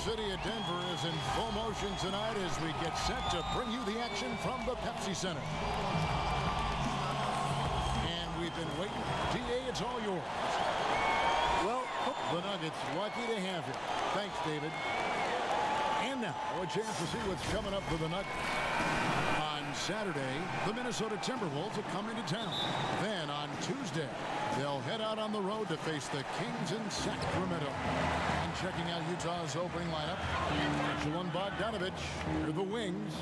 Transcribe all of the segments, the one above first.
city of Denver is in full motion tonight as we get set to bring you the action from the Pepsi Center. And we've been waiting. DA, it's all yours. Well, the Nuggets lucky to have you. Thanks, David. And now, a chance to see what's coming up for the Nuggets. On Saturday, the Minnesota Timberwolves will come into town. Then on Tuesday, they'll head out on the road to face the Kings in Sacramento. And checking out Utah's opening lineup, Mitchell and Bogdanovich are the wings.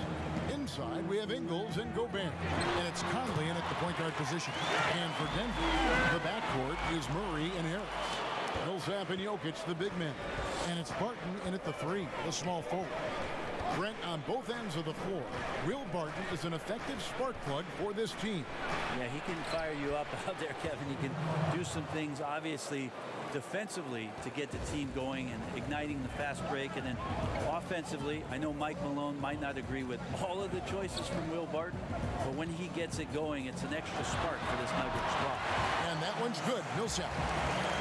Inside, we have Ingles and Gobert. And it's Conley in at the point guard position. And for Denver, the backcourt is Murray and Harris. Millsap and Jokic, the big men. And it's Barton in at the 3, the small forward. Brent, on both ends of the floor, Will Barton is an effective spark plug for this team. Yeah, he can fire you up out there, Kevin. He can do some things, obviously, defensively to get the team going and igniting the fast break. And then offensively, I know Mike Malone might not agree with all of the choices from Will Barton, but when he gets it going, it's an extra spark for this Nuggets squad. And that one's good. Millsap.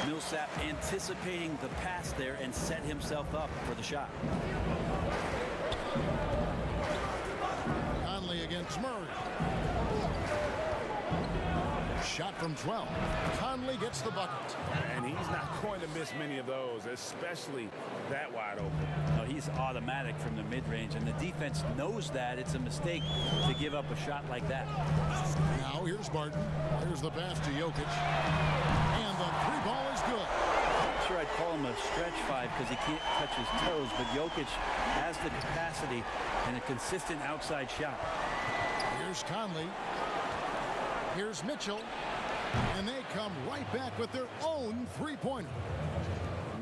Millsap anticipating the pass there and set himself up for the shot. Conley against Murray. Shot from 12. Conley gets the bucket. And he's not going to miss many of those, especially that wide open. No, he's automatic from the mid-range, and the defense knows that. It's a mistake to give up a shot like that. Now here's Barton. Here's the pass to Jokic. And the 3 ball is good. I'm not sure I'd call him a stretch 5 because he can't touch his toes, but Jokic has the capacity and a consistent outside shot. Here's Conley. Here's Mitchell. And they come right back with their own 3-pointer.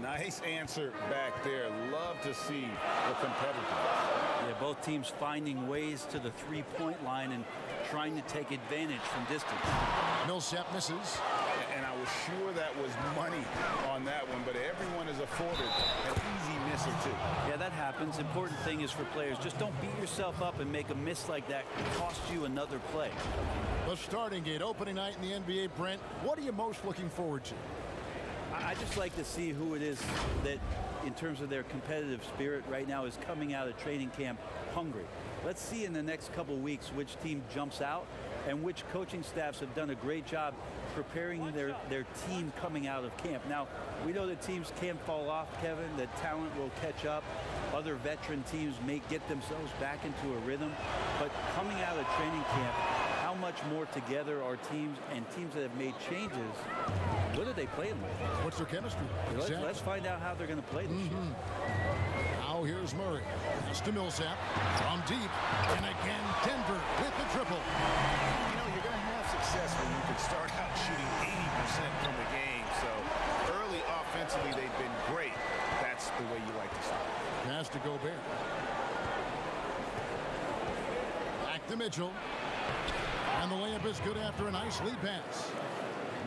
Nice answer back there. Love to see the competitiveness. Yeah, both teams finding ways to the 3-point line and trying to take advantage from distance. Millsap misses. And I was sure that was money on that one, but everyone is afforded an easy miss or two. Yeah, that happens. Important thing is for players, just don't beat yourself up and make a miss like that cost you another play. The starting gate, opening night in the NBA, Brent. What are you most looking forward to? I just like to see who it is that, in terms of their competitive spirit right now, is coming out of training camp hungry. Let's see in the next couple weeks which team jumps out and which coaching staffs have done a great job preparing their team coming out of camp. Now, we know that teams can fall off, Kevin, that talent will catch up. Other veteran teams may get themselves back into a rhythm. But coming out of training camp, how much more together are teams and teams that have made changes? What are they playing like? What's their chemistry? Let's find out how they're going to play this year. Now here's Murray. Pass to Millsap from deep. And again, Denver with the triple. You know, you're going to have success when you can start out shooting 80% from the game. So early offensively, they've been great. That's the way you like to start. Pass to Gobert. Back to Mitchell. And the layup is good after a nice lead pass.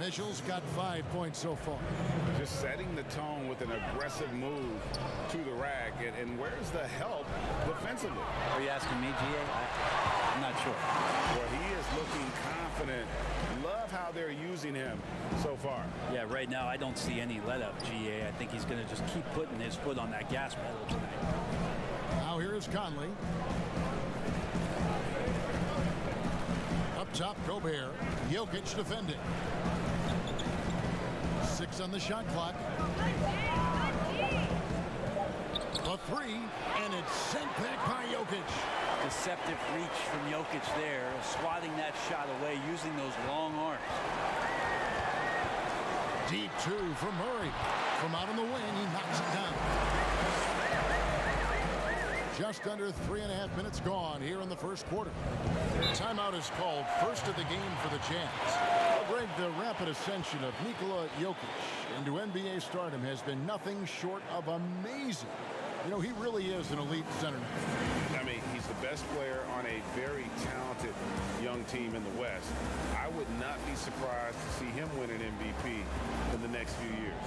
Mitchell's got 5 points so far. Just setting the tone with an aggressive move to the rack. And where's the help defensively? Are you asking me, GA? I'm not sure. Well, he is looking confident. Love how they're using him so far. Yeah, right now I don't see any let-up, GA. I think he's going to just keep putting his foot on that gas pedal tonight. Now here's Conley. Up top, Gobert. Jokic defending. 6 on the shot clock. A 3, and it's sent back by Jokic. Deceptive reach from Jokic there, swatting that shot away, using those long arms. Deep 2 from Murray. From out on the wing, he knocks it down. Just under 3.5 minutes gone here in the first quarter. Timeout is called, first of the game for the Jazz. Greg, the rapid ascension of Nikola Jokic into NBA stardom has been nothing short of amazing. You know, he really is an elite center. I mean, he's the best player on a very talented young team in the West. I would not be surprised to see him win an MVP in the next few years.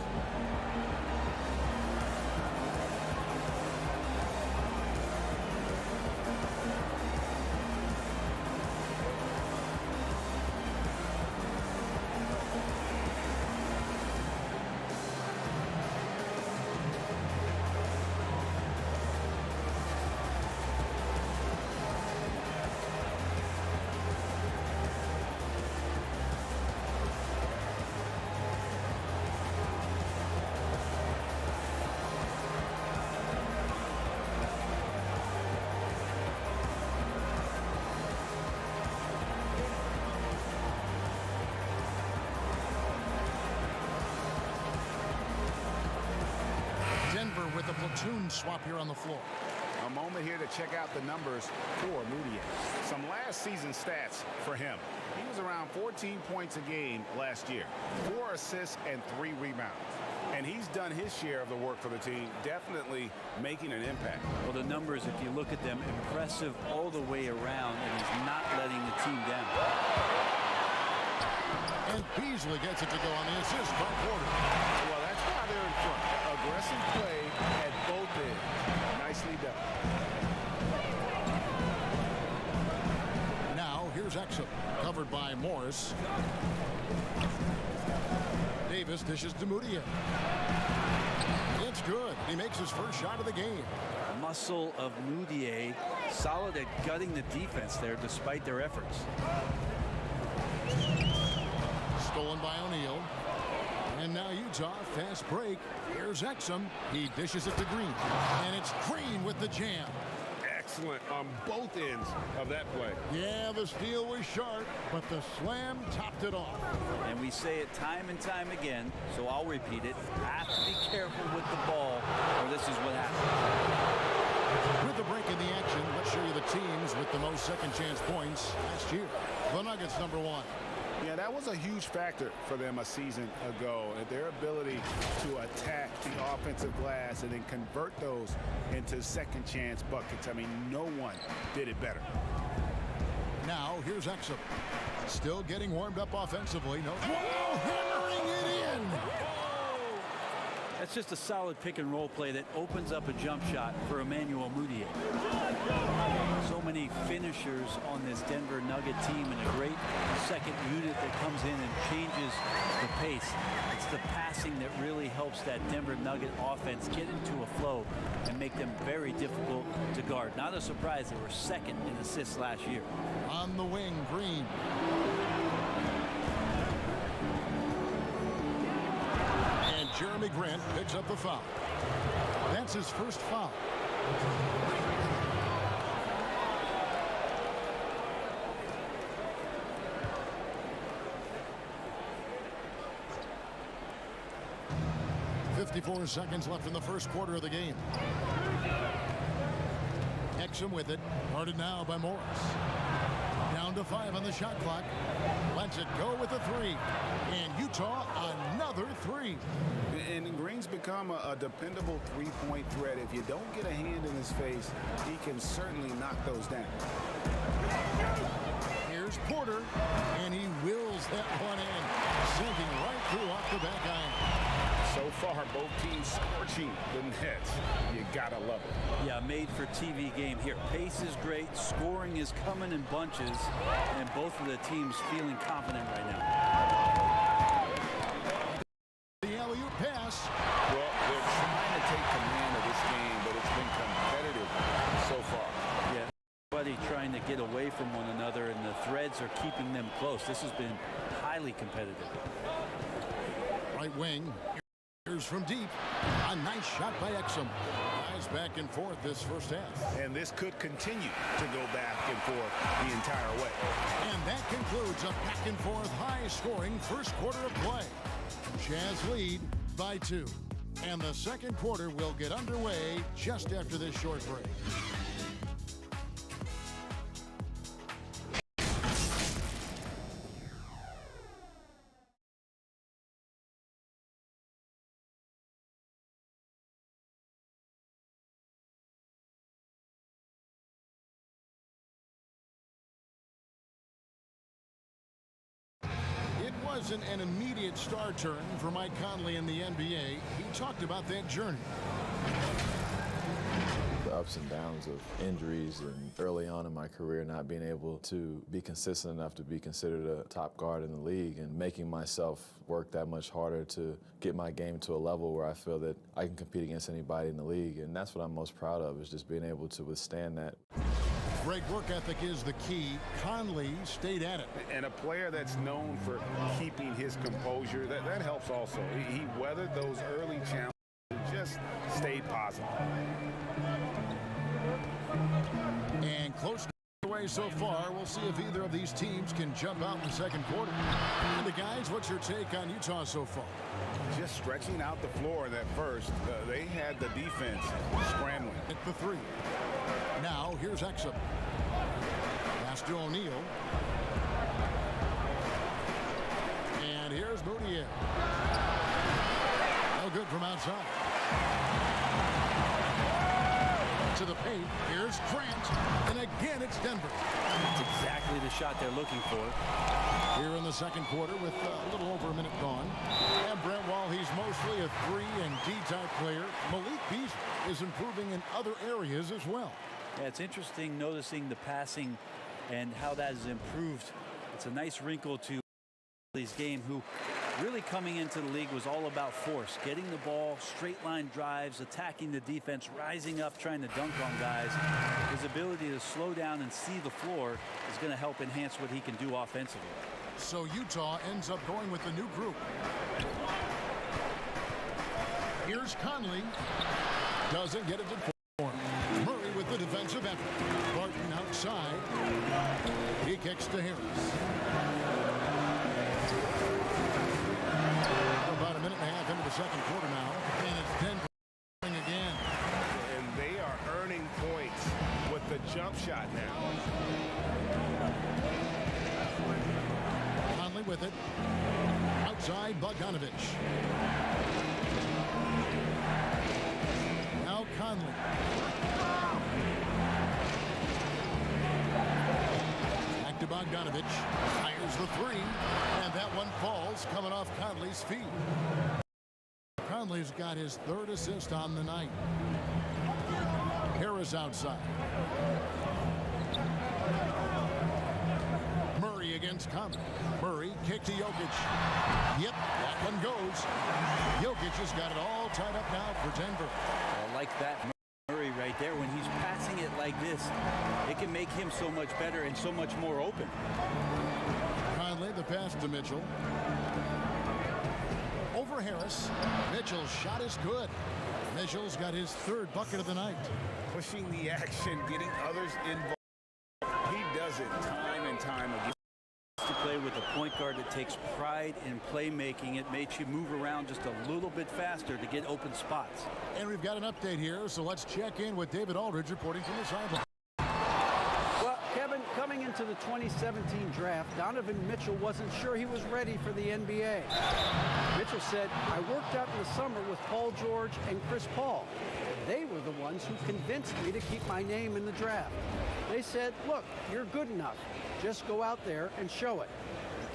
tune swap here on the floor. A moment here to check out the numbers for Moutier. Some last season stats for him. He was around 14 points a game last year, 4 assists and 3 rebounds. And he's done his share of the work for the team, definitely making an impact. Well, the numbers, if you look at them, impressive all the way around, and he's not letting the team down. And Beasley gets it to go on the assist by Porter. Well, that's why they're in front. Aggressive play at both ends. Nicely done. Now, here's Exum, covered by Morris. Davis dishes to Moutier. It's good. He makes his first shot of the game. Muscle of Moutier, solid at gutting the defense there despite their efforts. Stolen by O'Neal. And now Utah, fast break. Here's Exum. He dishes it to Green. And it's Green with the jam. Excellent on both ends of that play. Yeah, the steal was sharp, but the slam topped it off. And we say it time and time again, so I'll repeat it. Have to be careful with the ball, or this is what happens. With the break in the action, let's show you the teams with the most second chance points last year. The Nuggets, number 1. Yeah, that was a huge factor for them a season ago. Their ability to attack the offensive glass and then convert those into second chance buckets. I mean, no one did it better. Now, here's Exum. Still getting warmed up offensively. No. Whoa, hammering it in. That's just a solid pick and roll play that opens up a jump shot for Emmanuel Moutier. So many finishers on this Denver Nugget team, and a great second unit that comes in and changes the pace. It's the passing that really helps that Denver Nugget offense get into a flow and make them very difficult to guard. Not a surprise they were second in assists last year. On the wing, Green. Jeremy Grant picks up the foul. That's his first foul. .54 seconds left in the first quarter of the game. Exum with it. Guarded now by Morris. Down to 5 on the shot clock. Lets it go with a 3. And Utah, another 3. And Green's become a dependable three-point threat. If you don't get a hand in his face, he can certainly knock those down. Here's Porter, and he wills that one in, sinking right through off the back iron. So far, both teams scorching the nets. You gotta love it. Yeah, made for TV game here. Pace is great, scoring is coming in bunches, and both of the teams feeling confident right now. The alley-oop pass. Well, they're trying to take command of this game, but it's been competitive so far. Yeah, everybody trying to get away from one another, and the threads are keeping them close. This has been highly competitive. Right wing. Here's from deep. A nice shot by Exum. Guys back and forth this first half. And this could continue to go back and forth the entire way. And that concludes a back and forth high-scoring first quarter of play. Jazz lead by 2. And the second quarter will get underway just after this short break. It wasn't an immediate star turn for Mike Conley in the NBA. He talked about that journey. The ups and downs of injuries and early on in my career not being able to be consistent enough to be considered a top guard in the league, and making myself work that much harder to get my game to a level where I feel that I can compete against anybody in the league. And that's what I'm most proud of, is just being able to withstand that. Great work ethic is the key. Conley stayed at it. And a player that's known for keeping his composure, that helps also. He weathered those early challenges and just stayed positive. And close to underway so far. We'll see if either of these teams can jump out in the second quarter. And the guys, what's your take on Utah so far? Just stretching out the floor in that first. They had the defense scrambling. Hit the three. Now here's Exum. Pass to O'Neal. And here's Moutier. No good from outside. To the paint. Here's Grant. And again, it's Denver. It's exactly the shot they're looking for. Here in the second quarter with a little over a minute gone. And Brent, while he's mostly a 3 and D-type player, Malik Beasley is improving in other areas as well. Yeah, it's interesting noticing the passing and how that has improved. It's a nice wrinkle to his game, who really coming into the league was all about force, getting the ball, straight line drives, attacking the defense, rising up, trying to dunk on guys. His ability to slow down and see the floor is going to help enhance what he can do offensively. So Utah ends up going with the new group. Here's Conley. Doesn't get it to form. Murray with the defensive effort. Barton outside. He kicks to Harris. About a minute and a half into the second quarter now. And it's Denver again. And they are earning points with the jump shot now. Conley with it. Outside Bogdanovich. Now Conley. Back to Bogdanovich. Fires the three. And that one falls coming off Conley's feet. Conley's got his third assist on the night. Harris outside. Murray against Conley. Murray kick to Jokic. Yep, that one goes. Jokic has got it all tied up now for Denver. I like that Murray right there. When he's passing it like this, it can make him so much better and so much more open. Conley, the pass to Mitchell. Over Harris. Mitchell's shot is good. Mitchell's got his third bucket of the night. Pushing the action, getting others involved. He does it time and time again. To play with a point guard that takes pride in playmaking. It makes you move around just a little bit faster to get open spots. And we've got an update here, so let's check in with David Aldridge reporting from the sideline. Well, Kevin, coming into the 2017 draft, Donovan Mitchell wasn't sure he was ready for the NBA. Mitchell said, "I worked out in the summer with Paul George and Chris Paul. They were the ones who convinced me to keep my name in the draft. They said, look, you're good enough. Just go out there and show it."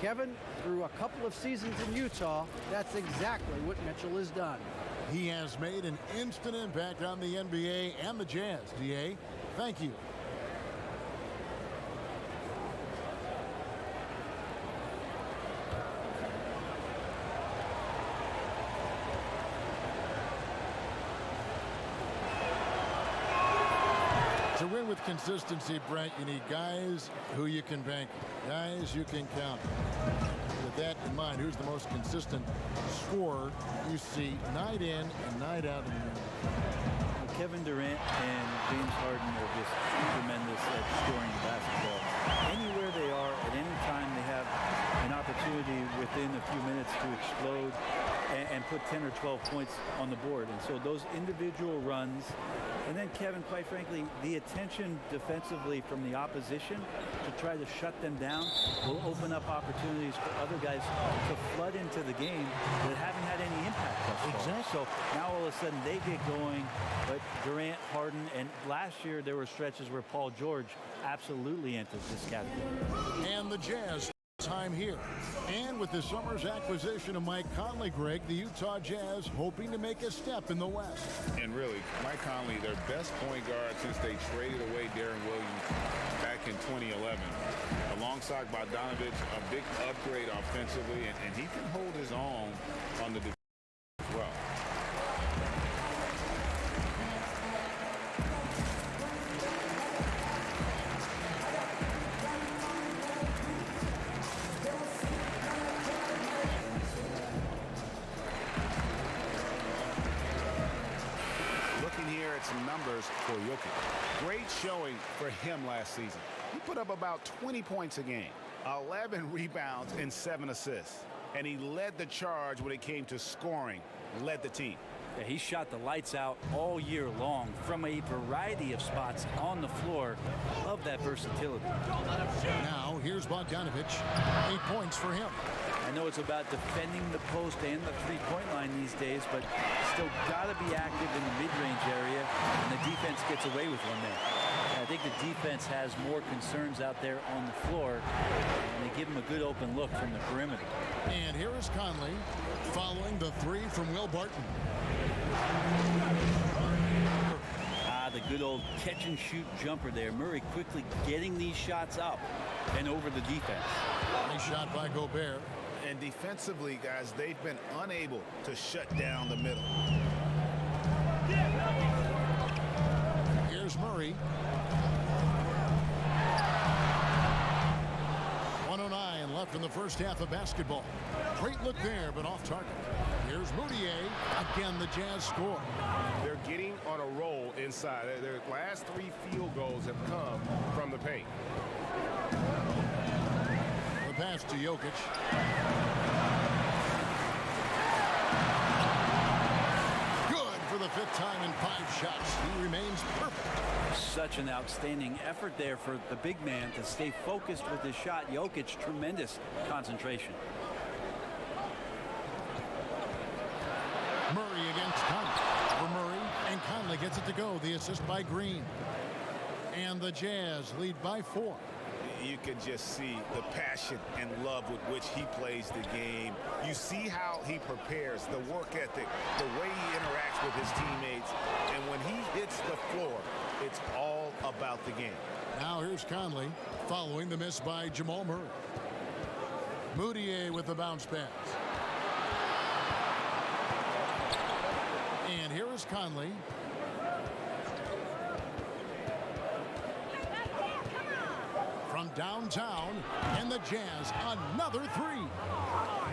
Kevin, through a couple of seasons in Utah, that's exactly what Mitchell has done. He has made an instant impact on the NBA and the Jazz. DA, thank you. To win with consistency, Brent, you need guys who you can bank, guys you can count. With that in mind, who's the most consistent scorer you see night in and night out in the league? Kevin Durant and James Harden are just tremendous at scoring the basketball. Anywhere they are, at any time, they have an opportunity within a few minutes to explode and put 10 or 12 points on the board. And so those individual runs, and then Kevin, quite frankly, the attention defensively from the opposition to try to shut them down will open up opportunities for other guys to flood into the game that haven't had any impact thus far. Exactly. So now all of a sudden they get going, but Durant, Harden, and last year there were stretches where Paul George absolutely entered this category. And the Jazz time here. And with the summer's acquisition of Mike Conley, Greg, the Utah Jazz hoping to make a step in the West. And really, Mike Conley, their best point guard since they traded away Darren Williams back in 2011. Alongside Bogdanovich, a big upgrade offensively, and he can hold his own on the defense as well. Some numbers for Jokic. Great showing for him last season. He put up about 20 points a game, 11 rebounds, and 7 assists. And he led the charge when it came to scoring, led the team. Yeah, he shot the lights out all year long from a variety of spots on the floor. Love that versatility. Now, here's Bogdanovich. 8 points for him. I know it's about defending the post and the three-point line these days, but still got to be active in the mid-range area, and the defense gets away with one there. I think the defense has more concerns out there on the floor, and they give him a good open look from the perimeter. And here is Conley following the three from Will Barton. The good old catch-and-shoot jumper there. Murray quickly getting these shots up and over the defense. Nice shot by Gobert. And defensively, guys, they've been unable to shut down the middle. Here's Murray. 109 left in the first half of basketball. Great look there, but off target. Here's Moutier. Again, the Jazz score. They're getting on a roll inside. Their last 3 field goals have come from the paint. The pass to Jokic. Good for the 5th time in 5 shots. He remains perfect. Such an outstanding effort there for the big man to stay focused with his shot. Jokic, tremendous concentration. Murray against Conley. For Murray, and Conley gets it to go. The assist by Green. And the Jazz lead by 4. You can just see the passion and love with which he plays the game. You see how he prepares, the work ethic, the way he interacts with his teammates. And when he hits the floor, it's all about the game. Now here's Conley following the miss by Jamal Murray. Moutier with the bounce pass. And here is Conley. From downtown, and the Jazz, another 3.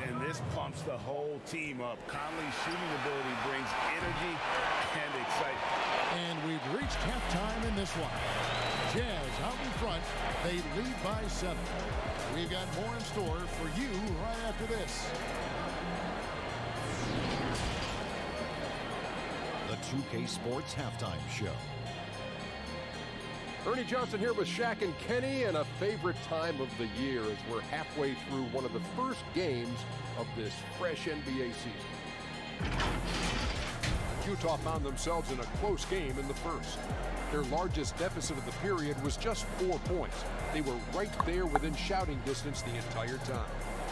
And this pumps the whole team up. Conley's shooting ability brings energy and excitement. And we've reached halftime in this one. Jazz out in front. They lead by 7. We've got more in store for you right after this. The 2K Sports Halftime Show. Ernie Johnson here with Shaq and Kenny, and a favorite time of the year as we're halfway through one of the first games of this fresh NBA season. Utah found themselves in a close game in the first. Their largest deficit of the period was just 4 points. They were right there within shouting distance the entire time.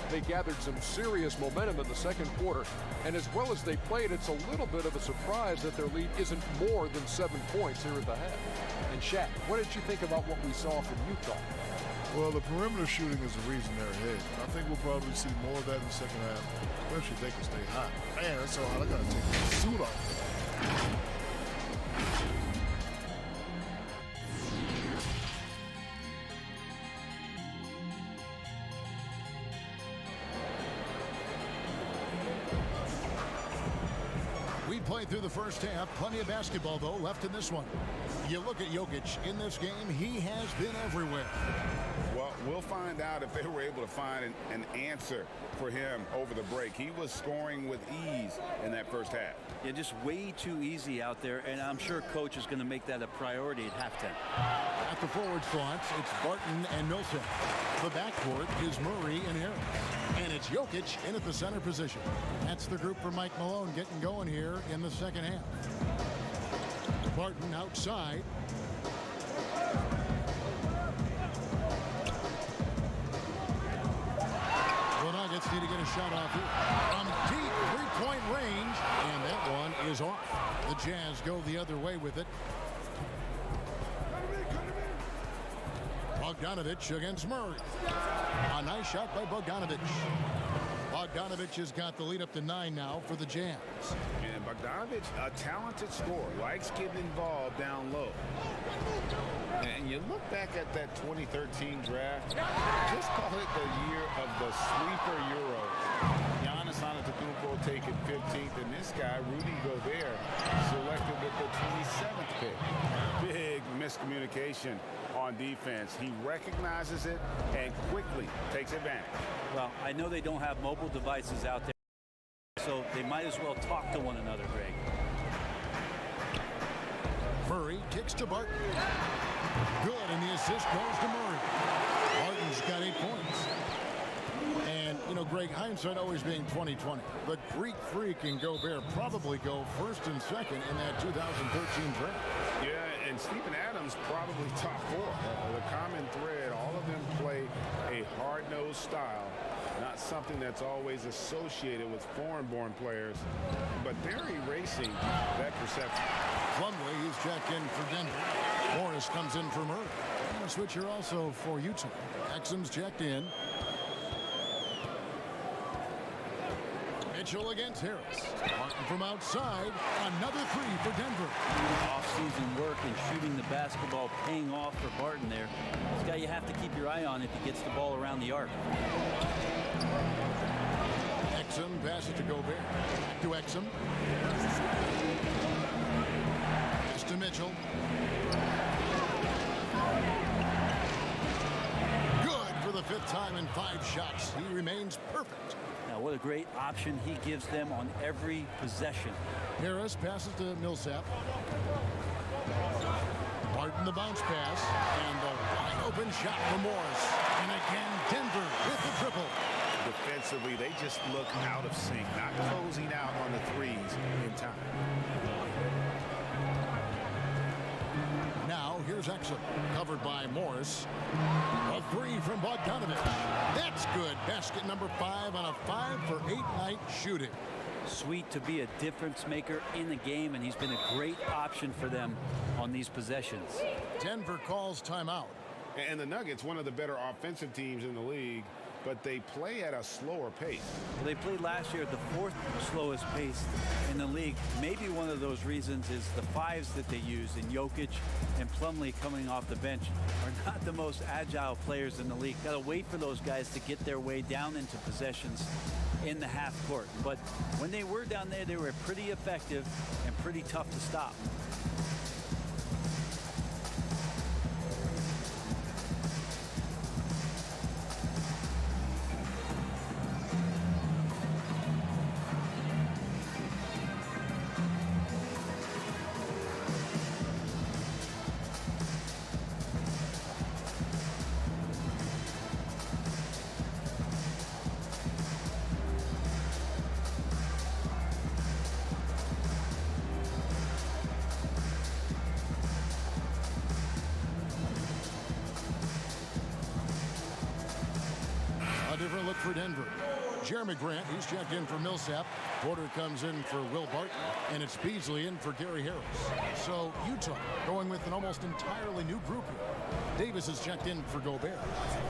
They gathered some serious momentum in the second quarter, and as well as they played, it's a little bit of a surprise that their lead isn't more than 7 points here at the half. And Shaq, what did you think about what we saw from Utah? Well, the perimeter shooting is the reason they're ahead. I think we'll probably see more of that in the second half, especially if they can stay hot. Man, that's so hot. I got to take my suit off. We played through the first half. Plenty of basketball, though, left in this one. You look at Jokic in this game, he has been everywhere. Well, we'll find out if they were able to find an answer for him over the break. He was scoring with ease in that first half. Yeah, just way too easy out there, and I'm sure coach is going to make that a priority at halftime. At the forward slots, it's Barton and Millsap. The backcourt is Murray and Harris. And it's Jokic in at the center position. That's the group for Mike Malone getting going here in the second half. Barton outside. The Nuggets need to get a shot off here. From deep three-point range. And that one is off. The Jazz go the other way with it. Bogdanovich against Murray. A nice shot by Bogdanovich. Bogdanovich has got the lead up to 9 now for the Jazz. And Bogdanovich, a talented scorer, likes getting involved down low. And you look back at that 2013 draft, just call it the year of the sleeper Euros. Giannis Antetokounmpo taken 15th, and this guy, Rudy Gobert, selected with the 27th pick. Big miscommunication on defense. He recognizes it and quickly takes advantage. Well, I know they don't have mobile devices out there, so they might as well talk to one another, Greg. Murray kicks to Barton. Good, and the assist goes to Murray. Barton's got 8 points. And, you know, Greg, hindsight always being 20/20. The Greek Freak and Gobert probably go first and second in that 2013 draft. Yeah, and Steven Adams probably top 4. The common thread, all of them play a hard-nosed style, not something that's always associated with foreign-born players, but they're erasing that perception. Plumlee, he's checked in for Denver. Morris comes in for Murray. And a switcher also for Utah. Exum's checked in. Mitchell against Harris. Martin from outside. Another 3 for Denver. Off-season work and shooting the basketball paying off for Barton there. This guy you have to keep your eye on if he gets the ball around the arc. Exum passes to Gobert. Back to Exum. Pass to Mitchell. Good for the 5th time in 5 shots. He remains perfect. Now, what a great option he gives them on every possession. Harris passes to Millsap. Barton the bounce pass. And the wide open shot for Morris. And again, Denver with the triple. Defensively, they just look out of sync, not closing out on the threes in time. Now, here's Exum, covered by Morris. A 3 from Bogdanovich. That's good. Basket number 5 on a 5-for-8 night shooting. Sweet to be a difference maker in the game, and he's been a great option for them on these possessions. Denver calls timeout. And the Nuggets, one of the better offensive teams in the league, but they play at a slower pace. Well, they played last year at the 4th slowest pace in the league. Maybe one of those reasons is the 5s that they use in Jokic and Plumlee coming off the bench are not the most agile players in the league. Got to wait for those guys to get their way down into possessions in the half court. But when they were down there, they were pretty effective and pretty tough to stop. Different look for Denver. Jeremy Grant, he's checked in for Millsap. Porter comes in for Will Barton, and it's Beasley in for Gary Harris. So Utah going with an almost entirely new group here. Davis is checked in for Gobert.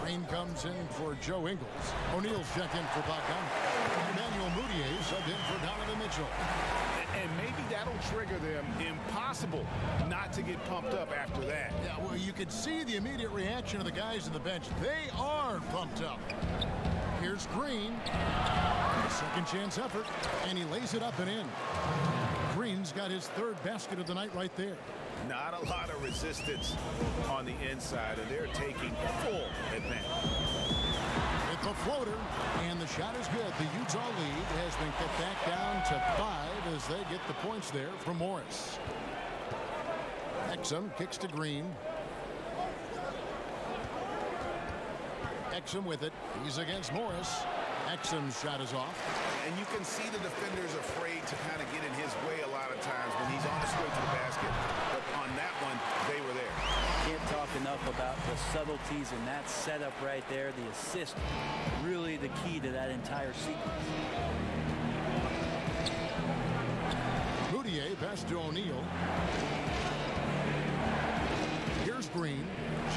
Rain comes in for Joe Ingles. O'Neal's checked in for Bogdanovich. Emmanuel Mudiay subbed in for Donovan Mitchell. And maybe that'll trigger them. Impossible not to get pumped up after that. Yeah, well, you could see the immediate reaction of the guys on the bench. They are pumped up. Here's Green. Second chance effort, and he lays it up and in. Green's got his 3rd basket of the night right there. Not a lot of resistance on the inside, and they're taking full advantage. With the floater, and the shot is good. The Utah lead has been cut back down to 5 as they get the points there from Morris. Exum kicks to Green. Exum with it. He's against Morris. Exum's shot is off. And you can see the defenders afraid to kind of get in his way a lot of times when he's on his way to the basket. But on that one, they were there. Can't talk enough about the subtleties in that setup right there. The assist, really the key to that entire sequence. Mudiay pass to O'Neal. Here's Green.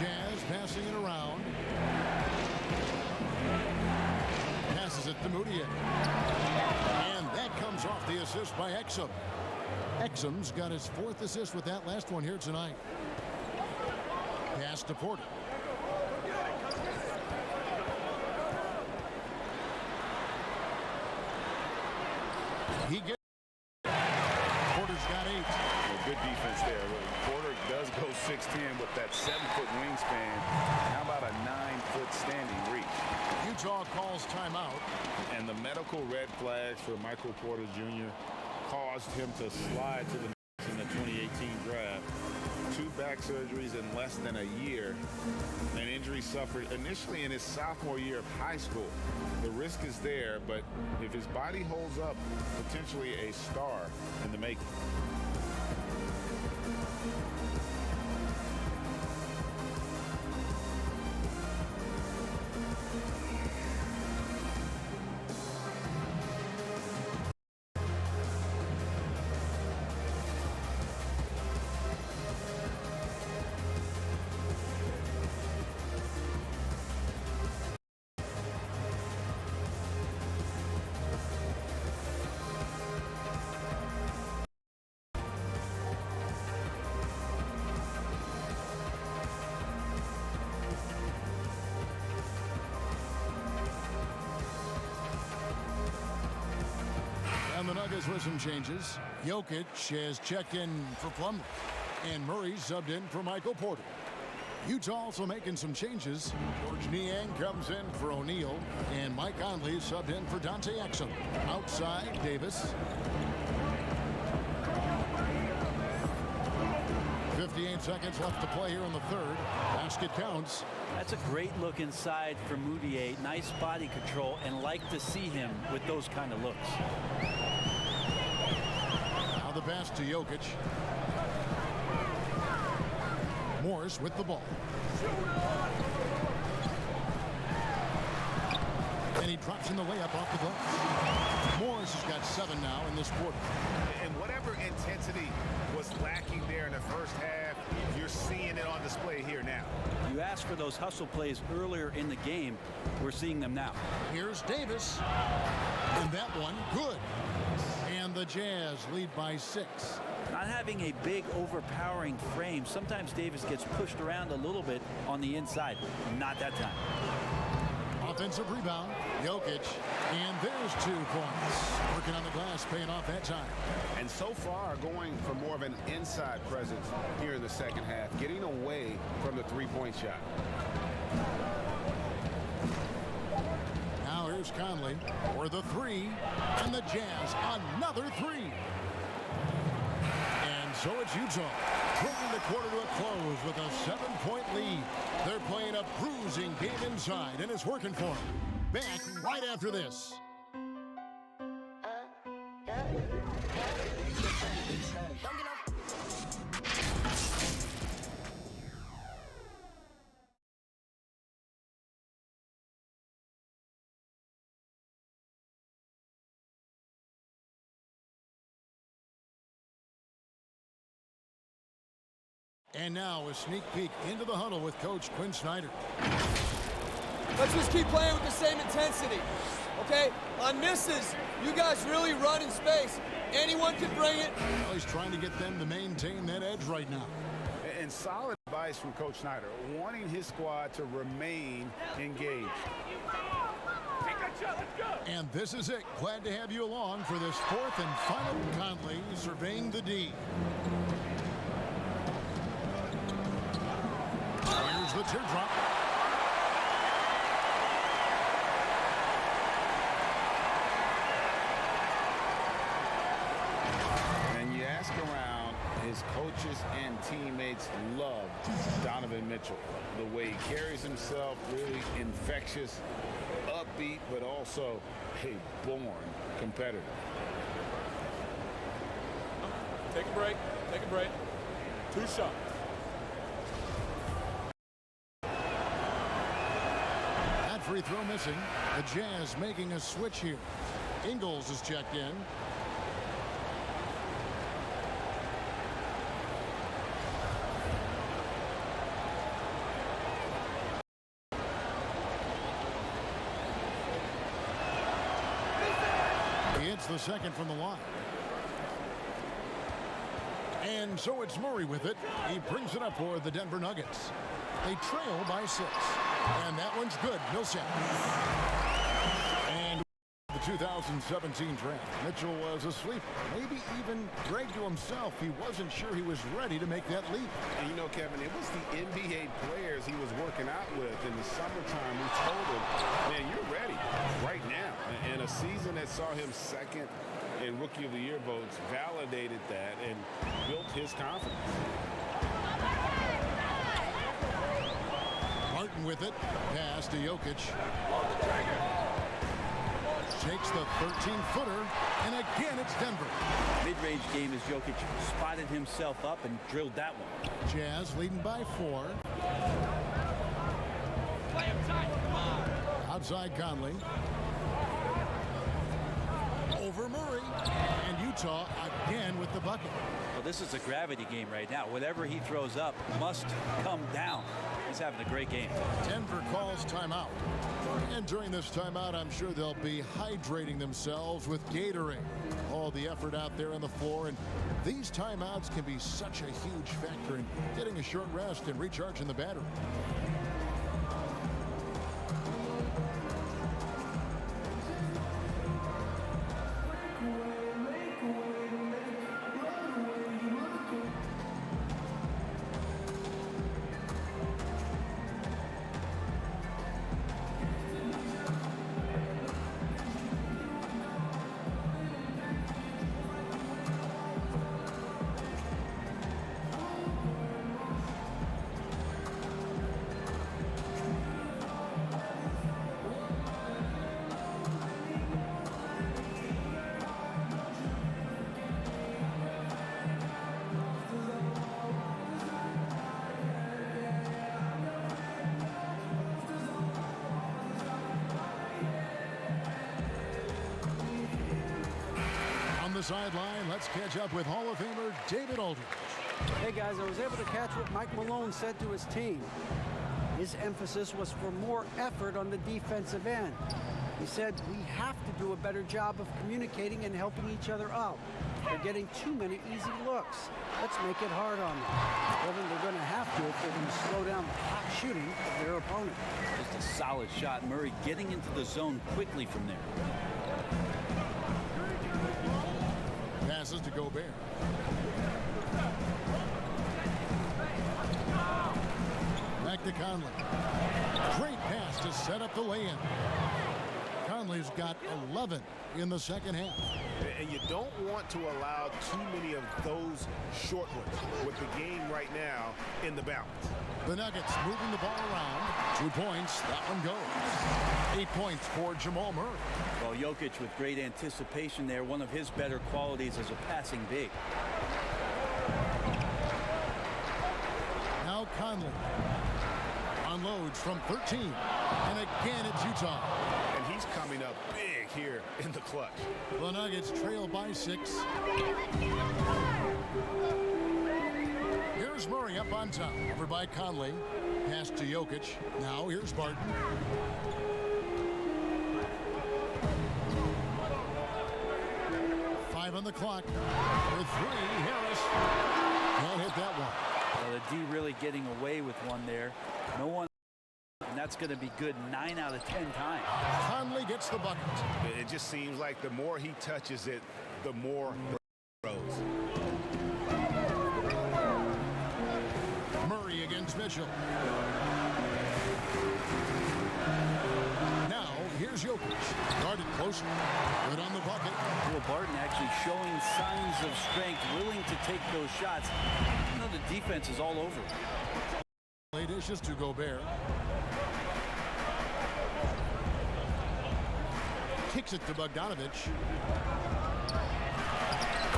Jazz passing it around. Passes it to Mudiay. And that comes off the assist by Exum. Exum's got his 4th assist with that last one here tonight. Pass to Porter. He gets. Porter's got 8. Well, good defense there. Porter does go 6 6'10" with that 7-foot wingspan. How about a 9-foot standing reach? Utah calls timeout. And the medical red flags for Michael Porter Jr. caused him to slide to the in the 2018 draft. 2 back surgeries in less than a year. An injury suffered initially in his sophomore year of high school. The risk is there, but if his body holds up, potentially a star in the making. And the Nuggets with some changes. Jokic has checked in for Plumlee, and Murray subbed in for Michael Porter. Utah also making some changes. George Niang comes in for O'Neal, and Mike Conley subbed in for Dante Exum. Outside, Davis. 58 seconds left to play here in the third. Basket counts. That's a great look inside for Moutier. Nice body control, and like to see him with those kind of looks. Now the pass to Jokic. Morris with the ball. And he drops in the layup off the glass. Morris has got 7 now in this quarter. And whatever intensity was lacking there in the first half, you're seeing it on display here now. You asked for those hustle plays earlier in the game. We're seeing them now. Here's Davis. And that one, good. And the Jazz lead by 6. Not having a big, overpowering frame, sometimes Davis gets pushed around a little bit on the inside. Not that time. Offensive rebound, Jokic, and there's 2 points. Working on the glass, paying off that time. And so far, going for more of an inside presence here in the second half, getting away from the three-point shot. Now here's Conley for the 3, and the Jazz another 3. And so it's Utah bringing the quarter to a close with a 7-point lead. They're playing a bruising game inside, and it's working for them. Back right after this. And now a sneak peek into the huddle with Coach Quinn Snyder. Let's just keep playing with the same intensity, okay? On misses, you guys really run in space. Anyone can bring it. Well, he's trying to get them to maintain that edge right now. And solid advice from Coach Snyder, wanting his squad to remain engaged. And this is it. Glad to have you along for this 4th and final. Conley surveying the D. Here's the teardrop. And you ask around, his coaches and teammates love Donovan Mitchell. The way he carries himself, really infectious, upbeat, but also a born competitor. Take a break. Take a break. 2 shots. Free throw missing. The Jazz making a switch here. Ingles is checked in. He hits the second from the line. And so it's Murray with it. He brings it up for the Denver Nuggets. They trail by 6. And that one's good. Millsap. And the 2017 draft, Mitchell was a sleeper. Maybe even bragged to himself he wasn't sure he was ready to make that leap. And you know, Kevin, it was the NBA players he was working out with in the summertime who told him, man, you're ready right now. And a season that saw him second in Rookie of the Year votes validated that and built his confidence. Martin with it. Pass to Jokic. Takes the 13-footer, and again it's Denver. Mid-range game as Jokic spotted himself up and drilled that one. Jazz leading by 4. Outside Conley. Over Murray. And Utah again with the bucket. Well, this is a gravity game right now. Whatever he throws up must come down. He's having a great game. Denver calls timeout. And during this timeout, I'm sure they'll be hydrating themselves with Gatorade. All the effort out there on the floor. And these timeouts can be such a huge factor in getting a short rest and recharging the battery. The sideline, let's catch up with Hall of Famer David Aldridge. Hey guys, I was able to catch what Mike Malone said to his team. His emphasis was for more effort on the defensive end. He said we have to do a better job of communicating and helping each other out. They're getting too many easy looks. Let's make it hard on them. Well, then they're going to have to if they're going to slow down the hot shooting of their opponent. Just a solid shot. Murray getting into the zone quickly from there. Passes to Gobert. Back to Conley. Great pass to set up the lay-in. Conley's got 11 in the second half. And you don't want to allow too many of those short ones with the game right now in the balance. The Nuggets moving the ball around. 2 points. That one goes. 8 points for Jamal Murray. Well, Jokic with great anticipation there. One of his better qualities as a passing big. Now Conley unloads from 13. And again it's Utah. And he's coming up big here in the clutch. The Nuggets trail by 6. Here's Murray up on top. Over by Conley. Pass to Jokic. Now here's Barton. On the clock with 3. Harris can't hit that one. Well, the D really getting away with one there. No one, and that's going to be good 9 out of 10 times. Conley gets the bucket. It just seems like the more he touches it, the more it grows. Murray against Mitchell. Now here's Jokic. Guarded close. Good on the bucket. Will Barton actually showing signs of strength, willing to take those shots. You know, the defense is all over. Lay dishes to Gobert. Kicks it to Bogdanovich.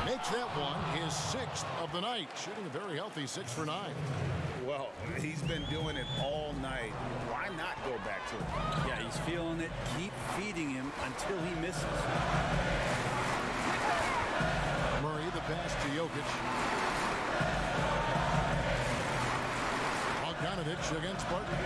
Makes that one his 6th of the night. Shooting a very healthy 6 for 9. Well, he's been doing it all night. Why not go back to it? Yeah, he's feeling it. Keep feeding him until he misses. Murray, the pass to Jokic. Bogdanovich against Barton.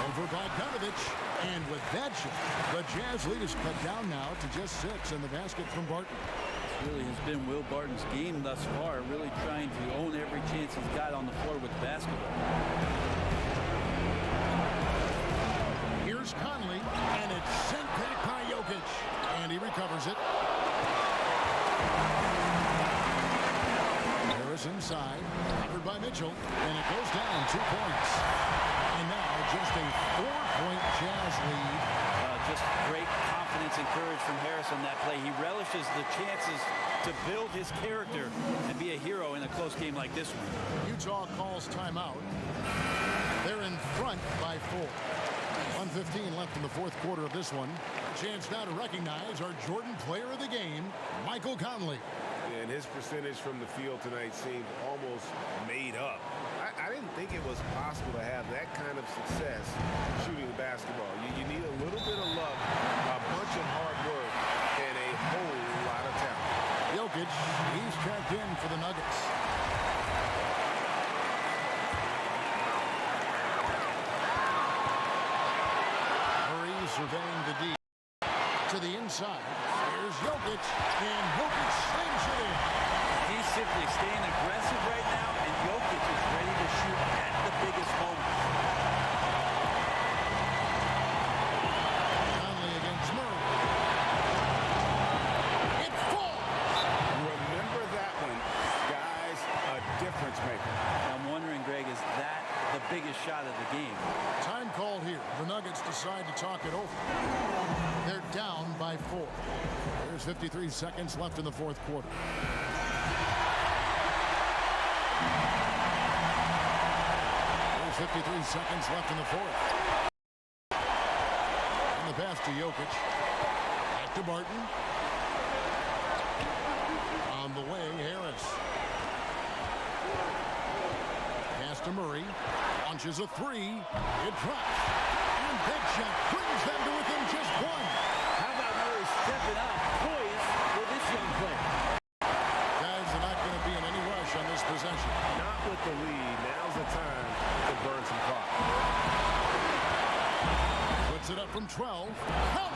Over Bogdanovich. And with that shot, the Jazz lead is cut down now to just 6 in the basket from Barton. This really has been Will Barton's game thus far, really trying to own every chance he's got on the floor with basketball. Here's Here's Conley, and it's sent back by Jokic. And he recovers it. Harris inside, covered by Mitchell, and it goes down 2 points. And now just a 4-point Jazz lead. Just great confidence and courage from Harris on that play. He relishes the chances to build his character and be a hero in a close game like this one. Utah calls timeout. They're in front by 4. 1:15 left in the fourth quarter of this one. Chance now to recognize our Jordan player of the game, Michael Conley. And his percentage from the field tonight seemed almost made up. I didn't think it was possible to have that kind of success shooting the basketball. You need a little bit of luck, a bunch of hard work, and a whole lot of talent. Jokic, he's checked in for the Nuggets. Murray surveying the D. To the inside. Here's Jokic, and Jokic slams it in. He's simply staying aggressive right now, and Jokic is ready to shoot at the biggest moment. Conley against Murray. It falls. Remember that one, guys, a difference maker. I'm wondering, Greg, is that the biggest shot of the game? Time called here. The Nuggets decide to talk it over. They're down by 4. There's 53 seconds left in the fourth quarter. There's 53 seconds left in the fourth. And the pass to Jokic. Back to Barton. On the way, Harris. Pass to Murray. Launches a 3. It drops. And big shot brings them to within just 1. How about Murray stepping up, poised for this young player? Guys are not going to be in any rush on this possession. Not with the lead. Now's the time to burn some clock. Puts it up from 12. Count.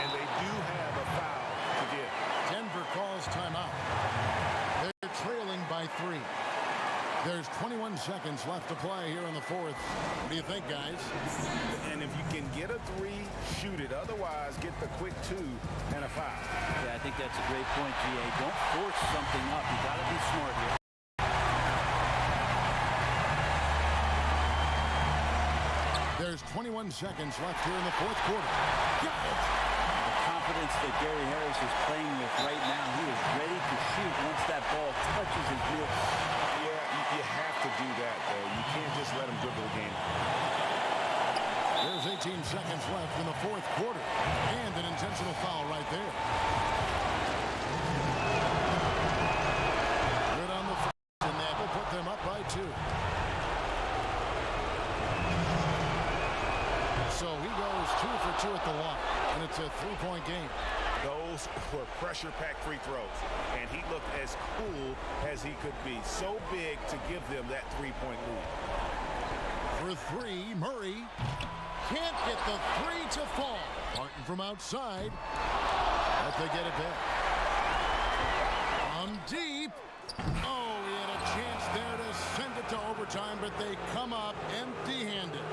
And they do have a foul to give. Denver calls timeout. They're trailing by 3. There's 21 seconds left to play here in the fourth. What do you think, guys? And if you can get a 3, shoot it. Otherwise, get the quick 2 and a foul. Yeah, I think that's a great point, G.A. Don't force something up. You got to be smart here. There's 21 seconds left here in the fourth quarter. Got it! The confidence that Gary Harris is playing with right now, he is ready to shoot once that ball touches his lips. You have to do that, though. You can't just let him dribble the game. There's 18 seconds left in the fourth quarter. And an intentional foul right there. Good on the first, and that will put them up by 2. So he goes 2 for 2 at the line, and it's a 3-point game. Those were pressure-packed free throws, and he looked as cool as he could be. So big to give them that 3-point lead. For 3, Murray can't get the 3 to fall. Barton from outside, but they get it back. From deep. Oh, he had a chance there to send it to overtime, but they come up empty-handed.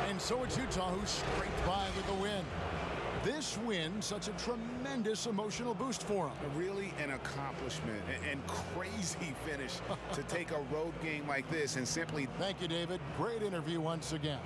And so it's Utah who scraped by with the win. This win, such a tremendous emotional boost for them. Really an accomplishment and crazy finish to take a road game like this and simply... Thank you, David. Great interview once again.